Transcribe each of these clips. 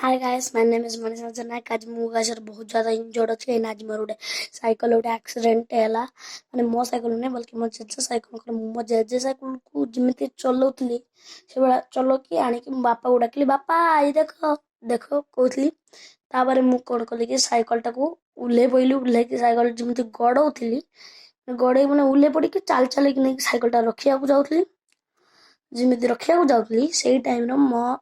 Hi guys, my name is Manisha Janak. आज मु guys बहुत ज्यादा इंजर्ड अछि। एना आज मोर साइकिल एक्सीडेंट हैला। माने मो साइकिल ने बल्कि मो जेजे साइकिल मो जेजे साइकिल को जिमिति चलौतली से बड़ा चलो कि आनी कि बापा को डाकली, बापा आई देखो देखो कहतली। तापर मु कोन कली कि साइकिल टाको उल्ले पइली। उल्ले कि साइकिल जिमिति गडौतली गडे माने उल्ले पड़ी कि चाल चाल कि नहीं साइकिल टा रखिया को जाउतली। जिमिति रखिया को जाउतली सेही टाइम रो मो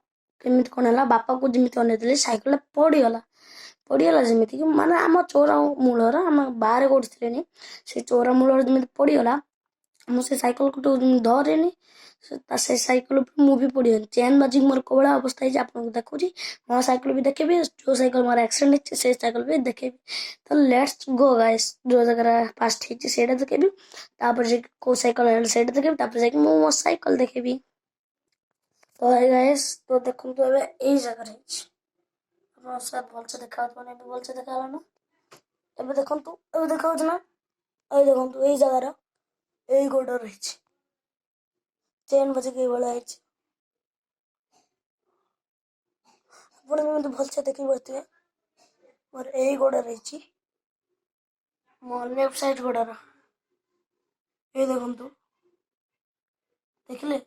केमिति कोन हला बापा को जिमिति अनेतली साइकिल पड़ीगला जिमिति कि माने आम चौरा मूलर आम बाहर कोनी से चौरा मूलर जिमिति पड़ीगला। मु से साइकिल को धरेनी से साइकिल मु भी पड़ीगली। चेन बाजी मोर कोबड़ा अवस्था है आपको देखुची। मो साइकिल भी देखेबी, जो साइकिल मोर एक्सीडेंट है से साइकिल भी देखेबी। तो लेट्स गो गाइस, जो जगह फास्ट है सेटा देखेबी, तापर जे को साइकिल है सेटा देखेबी, तापर जे मो साइकिल देखेबी। तो गाइस तो देखो तो ए जगह रही भलसे देखा भलसे देखा ना। एबे देखो एबे देखा ना। ए देखो ए जगह ए गोड़ रही चेन बजे के वाला है। आपण में भलसे देखी बरते मोर ए गोड़ रही मो लेफ्ट साइड गोड़ ए देखो देखले।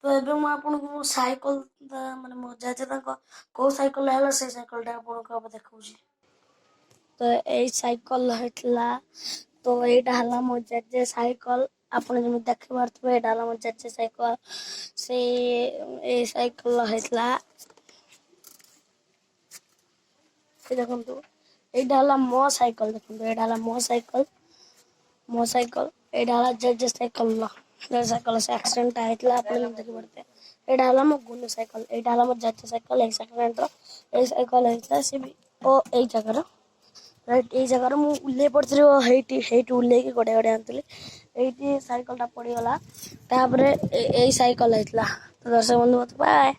तो एबे मु आपन को साइकिल माने मो जाजे को साइकिल हैला से साइकिल टा आपन को देखौची। तो ए साइकिल हटला तो एटा हला मो जाजे साइकिल आपन जमी देखे बारथबे। एटा हला मो जाजे साइकिल से ए साइकिल हटला से देखंतु एटा हला मो साइकिल। देखंतु एटा हला मो साइकिल एटा हला जाजे साइकिल साइकिल से एक्सीडेंट आइतला आपन देखि बरते। एटा हला मो गुनु साइकिल, एटा हला मो जाजे साइकिल एक्सीडेंट रो ए साइकिल हटला से भी ओ ए जगह राइट ए जगह मु उल्ले पड़थि हेटी उल्ले की गडे गडे आंतली एटी साइकिल टा पड़ी गला। तापरे ए साइकिल हटला। तो दर्शक बंधु बाय।